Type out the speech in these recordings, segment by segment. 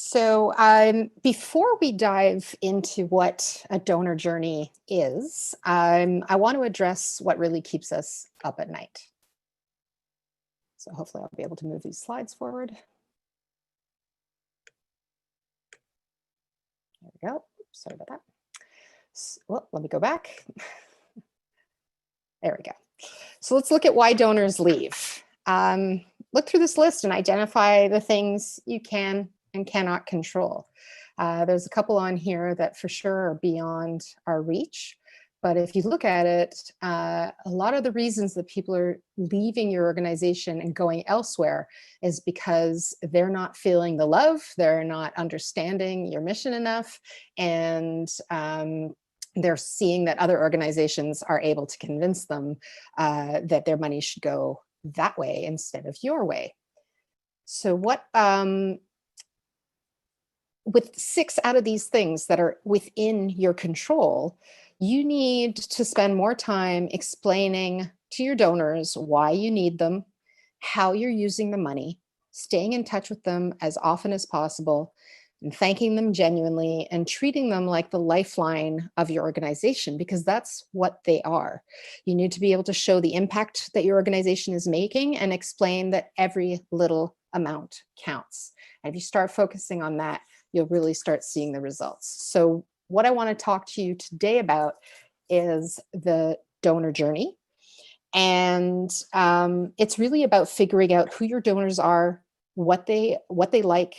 So, before we dive into what a donor journey is, I want to address what really keeps us up at night. So, hopefully, I'll be able to move these slides forward. There we go. Sorry about that. Well, let me go back. There we go. So, let's look at why donors leave. Look through this list and identify the things you can and cannot control. There's a couple on here that for sure are beyond our reach. But if you look at it, a lot of the reasons that people are leaving your organization and going elsewhere is because they're not feeling the love, they're not understanding your mission enough, and they're seeing that other organizations are able to convince them that their money should go that way instead of your way. So with 6 out of these things that are within your control, you need to spend more time explaining to your donors why you need them, how you're using the money, staying in touch with them as often as possible, and thanking them genuinely and treating them like the lifeline of your organization, because that's what they are. You need to be able to show the impact that your organization is making and explain that every little amount counts. And if you start focusing on that, you'll really start seeing the results. So what I want to talk to you today about is the donor journey. And it's really about figuring out who your donors are, what they like,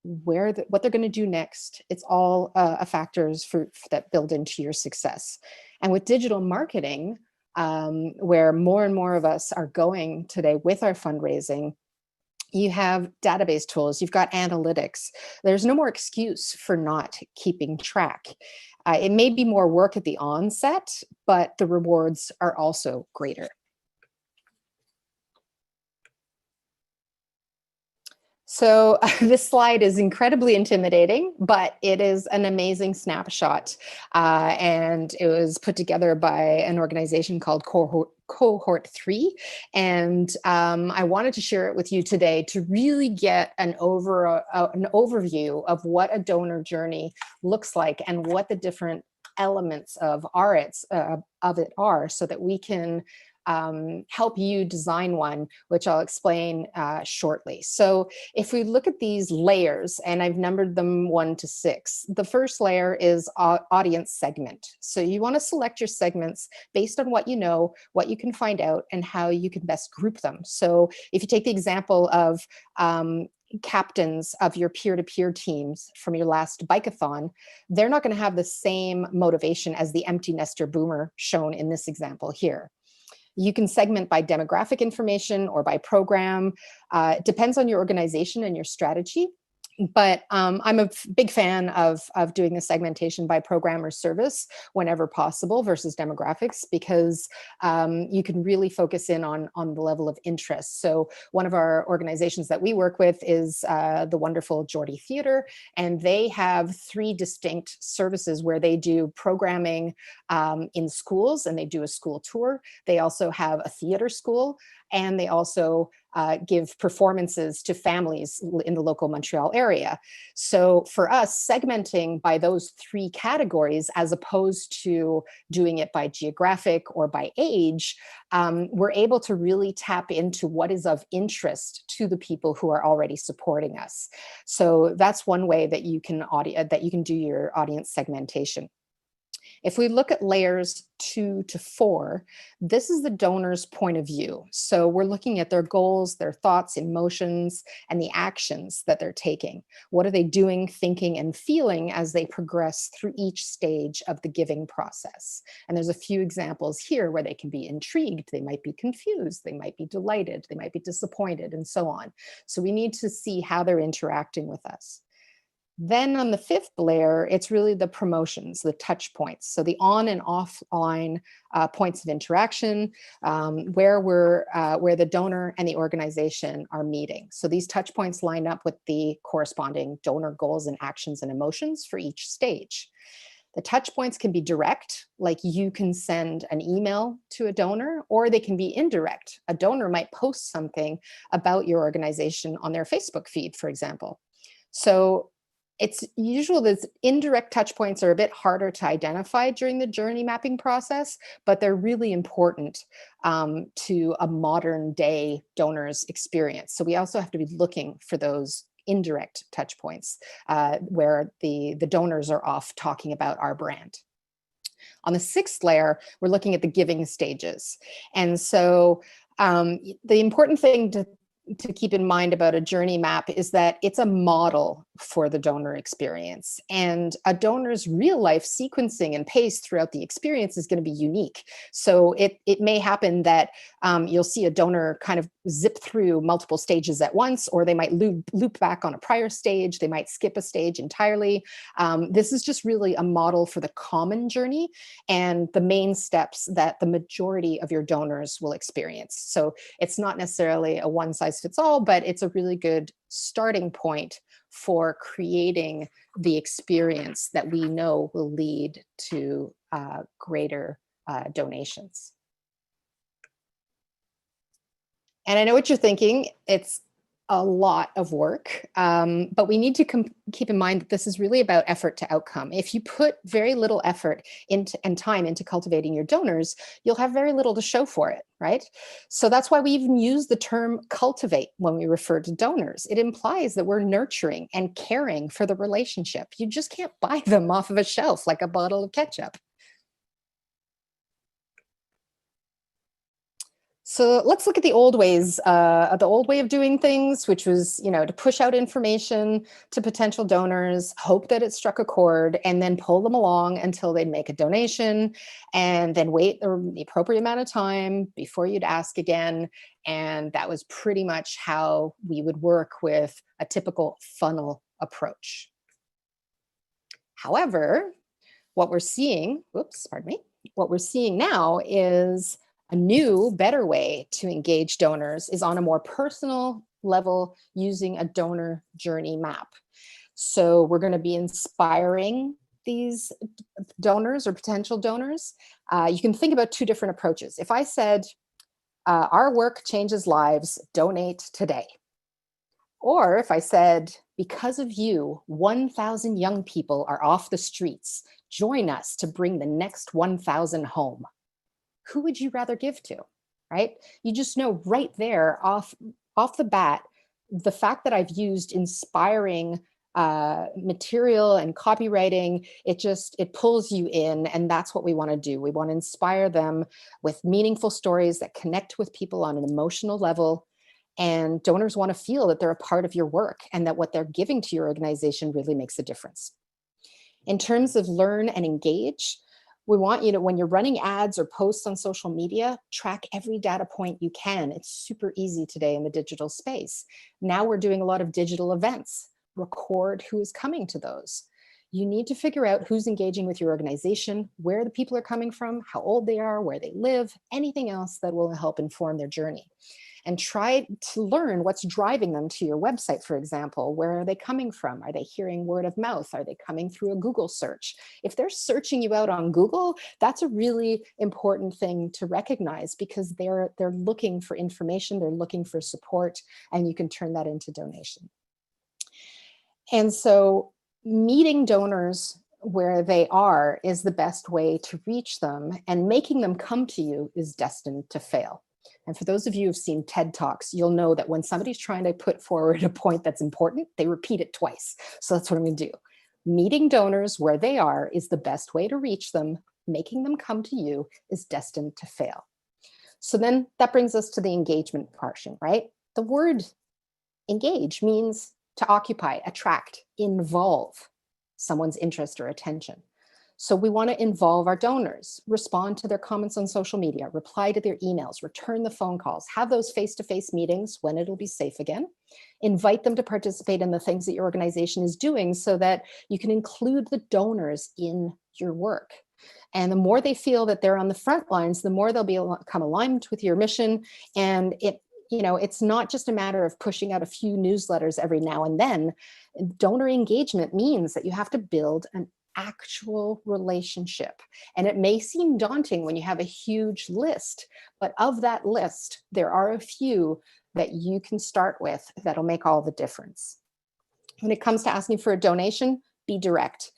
what they're going to do next. It's all factors that build into your success. And with digital marketing, where more and more of us are going today with our fundraising, you have database tools, you've got analytics. There's no more excuse for not keeping track. It may be more work at the onset, but the rewards are also greater. So this slide is incredibly intimidating, but it is an amazing snapshot. And it was put together by an organization called Cohort 3. And I wanted to share it with you today to really get an overview of what a donor journey looks like and what the different elements of it are, so that we can help you design one, which I'll explain shortly. So if we look at these layers, and I've numbered them 1 to 6, the first layer is audience segment. So you want to select your segments based on what you know, what you can find out, and how you can best group them. So if you take the example of captains of your peer-to-peer teams from your last bike-a-thon, they're not going to have the same motivation as the empty nester boomer shown in this example here. You can segment by demographic information or by program. It depends on your organization and your strategy. But I'm a big fan of doing the segmentation by program or service whenever possible versus demographics, because you can really focus in on the level of interest. So one of our organizations that we work with is the wonderful Geordie Theatre, and they have 3 distinct services where they do programming in schools, and they do a school tour. They also have a theater school, and they also give performances to families in the local Montreal area. So for us, segmenting by those 3 categories, as opposed to doing it by geographic or by age, we're able to really tap into what is of interest to the people who are already supporting us. So that's one way that you can do your audience segmentation. If we look at layers 2 to 4, this is the donor's point of view. So we're looking at their goals, their thoughts, emotions, and the actions that they're taking. What are they doing, thinking, and feeling as they progress through each stage of the giving process? And there's a few examples here where they can be intrigued, they might be confused, they might be delighted, they might be disappointed, and so on. So we need to see how they're interacting with us. Then on the 5th layer, it's really the promotions, the touch points. So the on and offline points of interaction, where the donor and the organization are meeting. So these touch points line up with the corresponding donor goals and actions and emotions for each stage. The touch points can be direct, like you can send an email to a donor, or they can be indirect. A donor might post something about your organization on their Facebook feed, for example. So It's usual that indirect touch points are a bit harder to identify during the journey mapping process, but they're really important to a modern day donor's experience. So we also have to be looking for those indirect touch points where the donors are off talking about our brand. On the sixth layer, we're looking at the giving stages. And so the important thing to keep in mind about a journey map is that it's a model for the donor experience, and a donor's real life sequencing and pace throughout the experience is going to be unique. So it may happen that you'll see a donor kind of zip through multiple stages at once, or they might loop back on a prior stage. They might skip a stage entirely. This is just really a model for the common journey and the main steps that the majority of your donors will experience. So it's not necessarily a one size fits all, but it's a really good starting point for creating the experience that we know will lead to greater donations. And I know what you're thinking. It's a lot of work, but we need to keep in mind that this is really about effort to outcome. If you put very little effort and time into cultivating your donors, you'll have very little to show for it, right? So that's why we even use the term cultivate when we refer to donors. It implies that we're nurturing and caring for the relationship. You just can't buy them off of a shelf like a bottle of ketchup. So let's look at the old ways, the old way of doing things, which was, to push out information to potential donors, hope that it struck a chord, and then pull them along until they'd make a donation, and then wait the appropriate amount of time before you'd ask again. And that was pretty much how we would work with a typical funnel approach. However, what we're seeing now is a new, better way to engage donors is on a more personal level using a donor journey map. So we're going to be inspiring these donors or potential donors. You can think about two different approaches. If I said, our work changes lives, donate today. Or if I said, because of you, 1,000 young people are off the streets. Join us to bring the next 1,000 home. Who would you rather give to, right? You just know right there off the bat, the fact that I've used inspiring material and copywriting, it pulls you in, and that's what we want to do. We want to inspire them with meaningful stories that connect with people on an emotional level, and donors want to feel that they're a part of your work and that what they're giving to your organization really makes a difference. In terms of learn and engage, we want you to, when you're running ads or posts on social media, track every data point you can. It's super easy today in the digital space. Now we're doing a lot of digital events. Record who is coming to those. You need to figure out who's engaging with your organization, where the people are coming from, how old they are, where they live, anything else that will help inform their journey. And try to learn what's driving them to your website, for example. Where are they coming from? Are they hearing word of mouth? Are they coming through a Google search? If they're searching you out on Google, that's a really important thing to recognize, because they're looking for information, they're looking for support, and you can turn that into donation. And so meeting donors where they are is the best way to reach them, and making them come to you is destined to fail. And for those of you who've seen TED Talks, you'll know that when somebody's trying to put forward a point that's important, they repeat it twice. So that's what I'm going to do. Meeting donors where they are is the best way to reach them. Making them come to you is destined to fail. So then that brings us to the engagement portion, right? The word engage means to occupy, attract, involve someone's interest or attention. So we want to involve our donors, respond to their comments on social media, reply to their emails, return the phone calls, have those face-to-face meetings when it'll be safe again, invite them to participate in the things that your organization is doing so that you can include the donors in your work. And the more they feel that they're on the front lines, the more they'll become aligned with your mission. And it's not just a matter of pushing out a few newsletters every now and then. Donor engagement means that you have to build an actual relationship. And it may seem daunting when you have a huge list, but of that list, there are a few that you can start with that'll make all the difference. When it comes to asking for a donation, be direct.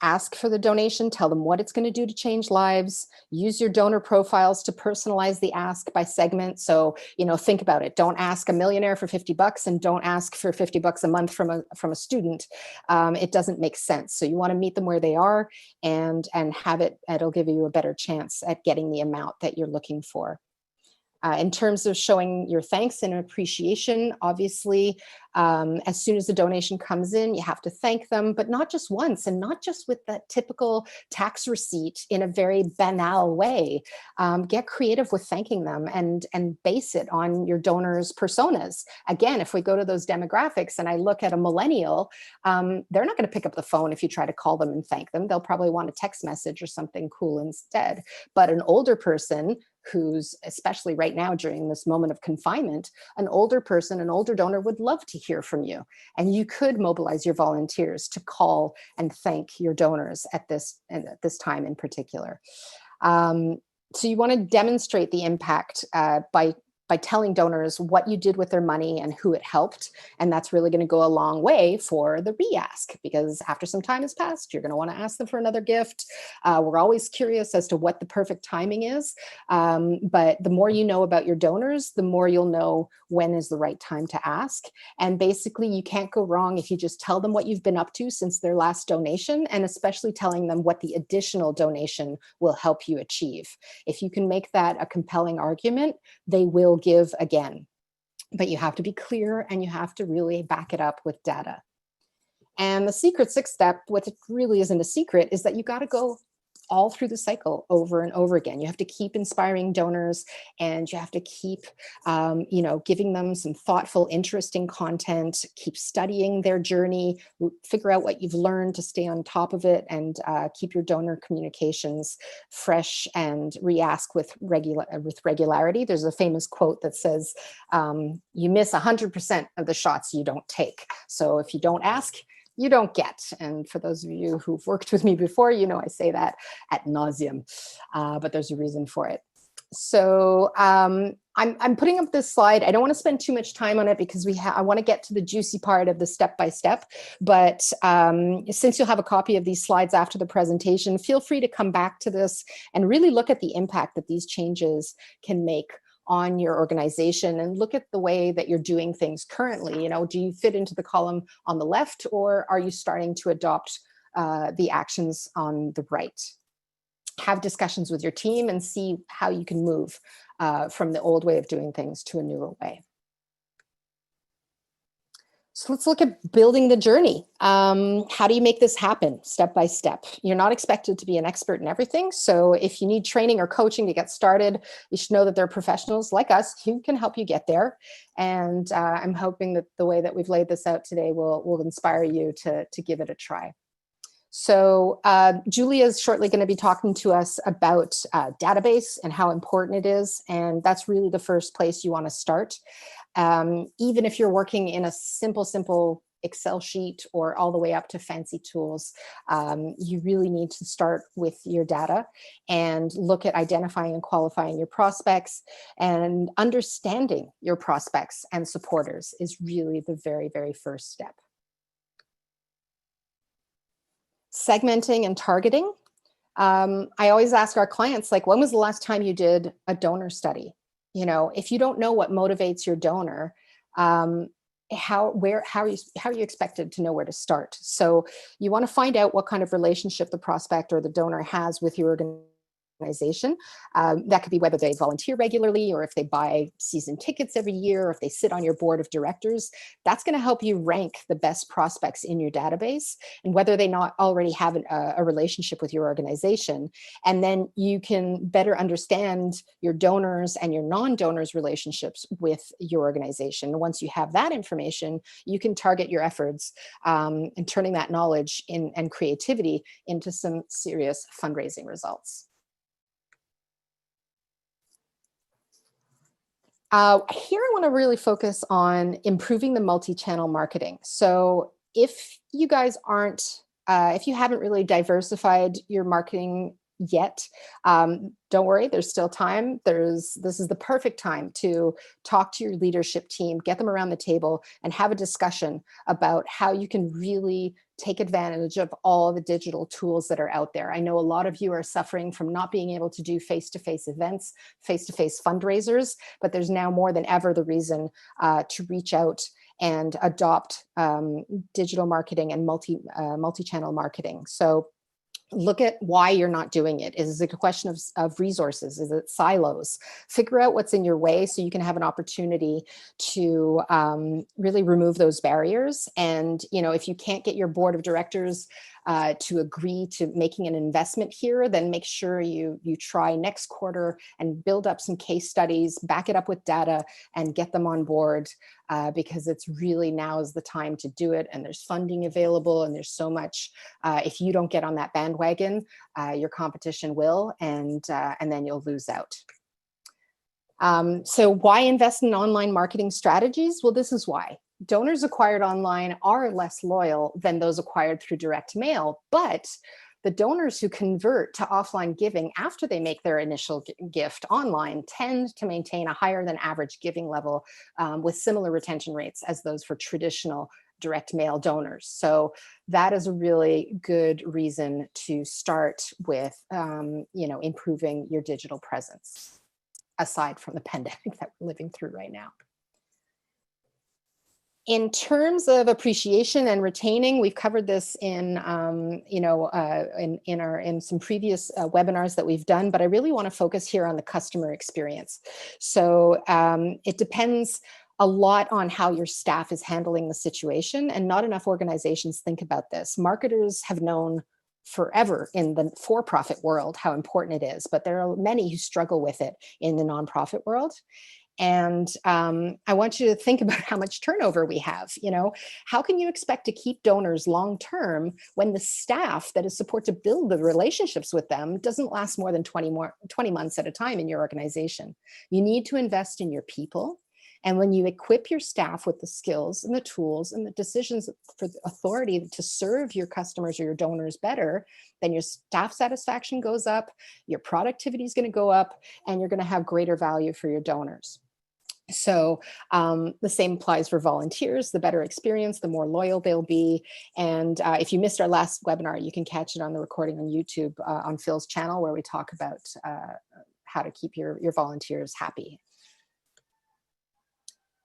Ask for the donation, tell them what it's going to do to change lives. Use your donor profiles to personalize the ask by segment. So, think about it. Don't ask a millionaire for $50 and don't ask for $50 a month from a student. It doesn't make sense. So you want to meet them where they are and it'll give you a better chance at getting the amount that you're looking for. In terms of showing your thanks and appreciation, obviously, as soon as the donation comes in, you have to thank them, but not just once and not just with that typical tax receipt in a very banal way. Get creative with thanking them and base it on your donors' personas. Again, if we go to those demographics and I look at a millennial, they're not going to pick up the phone if you try to call them and thank them. They'll probably want a text message or something cool instead. But an older person who's, especially right now during this moment of confinement, an older donor would love to hear from you. And you could mobilize your volunteers to call and thank your donors at this time in particular. So you want to demonstrate the impact by telling donors what you did with their money and who it helped. And that's really going to go a long way for the re-ask, because after some time has passed, you're going to want to ask them for another gift. We're always curious as to what the perfect timing is. But the more you know about your donors, the more you'll know when is the right time to ask. And basically, you can't go wrong if you just tell them what you've been up to since their last donation, and especially telling them what the additional donation will help you achieve. If you can make that a compelling argument, they will give again. But you have to be clear and you have to really back it up with data. And the sixth step, what it really isn't a secret, is that you got to go all through the cycle over and over again. You have to keep inspiring donors, and you have to keep, giving them some thoughtful, interesting content, keep studying their journey, figure out what you've learned to stay on top of it, and keep your donor communications fresh and re-ask with regularity. There's a famous quote that says, you miss 100% of the shots you don't take. So if you don't ask, you don't get. And for those of you who've worked with me before, I say that ad nauseum, but there's a reason for it. So I'm putting up this slide. I don't want to spend too much time on it because I want to get to the juicy part of the step-by-step. But since you'll have a copy of these slides after the presentation, feel free to come back to this and really look at the impact that these changes can make on your organization, and look at the way that you're doing things currently. Do you fit into the column on the left, or are you starting to adopt the actions on the right? Have discussions with your team and see how you can move from the old way of doing things to a newer way. So let's look at building the journey. How do you make this happen step by step? You're not expected to be an expert in everything. So if you need training or coaching to get started, you should know that there are professionals like us who can help you get there. And I'm hoping that the way that we've laid this out today will inspire you to give it a try. So Julia is shortly going to be talking to us about database and how important it is. And that's really the first place you want to start. Even if you're working in a simple Excel sheet or all the way up to fancy tools, you really need to start with your data and look at identifying and qualifying your prospects, and understanding your prospects and supporters is really the very, very first step. Segmenting and targeting. I always ask our clients, when was the last time you did a donor study? If you don't know what motivates your donor, how are you expected to know where to start? So you want to find out what kind of relationship the prospect or the donor has with your organization. That could be whether they volunteer regularly, or if they buy season tickets every year, or if they sit on your board of directors. That's going to help you rank the best prospects in your database, and whether they not already have a relationship with your organization. And then you can better understand your donors and your non-donors relationships with your organization. And once you have that information, you can target your efforts and turning that knowledge and creativity into some serious fundraising results. Here I want to really focus on improving the multi-channel marketing. So if you guys if you haven't really diversified your marketing yet, don't worry, there's still time. This is the perfect time to talk to your leadership team, get them around the table and have a discussion about how you can really take advantage of all the digital tools that are out there. I know a lot of you are suffering from not being able to do face-to-face events, face-to-face fundraisers, but there's now more than ever the reason to reach out and adopt digital marketing and multi-channel marketing. So look at why you're not doing it. Is it a question of resources? Is it silos? Figure out what's in your way so you can have an opportunity to really remove those barriers. And, you know, if you can't get your board of directors to agree to making an investment here, then make sure you try next quarter and build up some case studies, back it up with data and get them on board, because it's really now is the time to do it. And there's funding available and there's so much. If you don't get on that bandwagon, your competition will, and then you'll lose out. So why invest in online marketing strategies? Well, this is why. Donors acquired online are less loyal than those acquired through direct mail, but the donors who convert to offline giving after they make their initial gift online tend to maintain a higher than average giving level with similar retention rates as those for traditional direct mail donors. So that is a really good reason to start with, you know, improving your digital presence, aside from the pandemic that we're living through right now. In terms of appreciation and retaining, we've covered this in, you know, in some previous webinars that we've done, but I really want to focus here on the customer experience. So it depends a lot on how your staff is handling the situation, and not enough organizations think about this. Marketers have known forever in the for-profit world how important it is, but there are many who struggle with it in the nonprofit world. And I want you to think about how much turnover we have. You know, how can you expect to keep donors long term when the staff that is supposed to build the relationships with them doesn't last more than 20 months at a time in your organization? You need to invest in your people. And when you equip your staff with the skills and the tools and the decisions for the authority to serve your customers or your donors better, then your staff satisfaction goes up, your productivity is going to go up, and you're going to have greater value for your donors. So the same applies for volunteers. The better experience, the more loyal they'll be. And if you missed our last webinar, you can catch it on the recording on YouTube on Phil's channel, where we talk about how to keep your volunteers happy.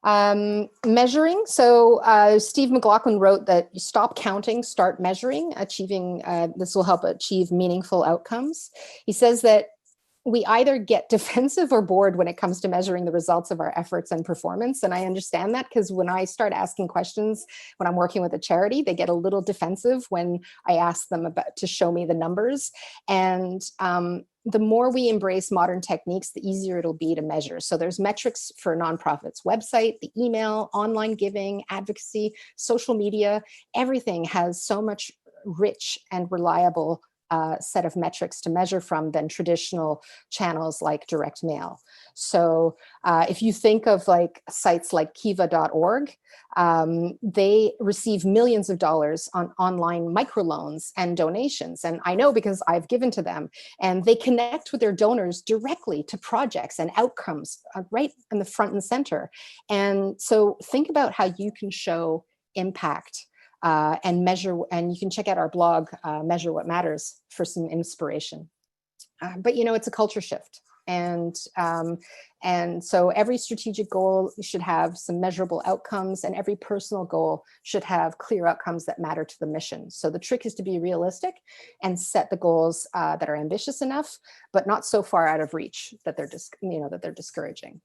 Measuring. So Steve McLaughlin wrote that you stop counting, start measuring. Achieving this will help achieve meaningful outcomes. He says that we either get defensive or bored when it comes to measuring the results of our efforts and performance. And I understand that, because when I start asking questions, when I'm working with a charity, they get a little defensive when I ask them to show me the numbers. And the more we embrace modern techniques, the easier it'll be to measure. So there's metrics for a nonprofit's website, the email, online giving, advocacy, social media. Everything has so much rich and reliable set of metrics to measure from than traditional channels like direct mail. So if you think of like sites like kiva.org, they receive millions of dollars on online microloans and donations. And I know because I've given to them, and they connect with their donors directly to projects and outcomes right in the front and center. And so think about how you can show impact and measure, and you can check out our blog, Measure What Matters, for some inspiration. But you know, it's a culture shift. And so every strategic goal should have some measurable outcomes, and every personal goal should have clear outcomes that matter to the mission. So the trick is to be realistic and set the goals that are ambitious enough, but not so far out of reach that they're discouraging.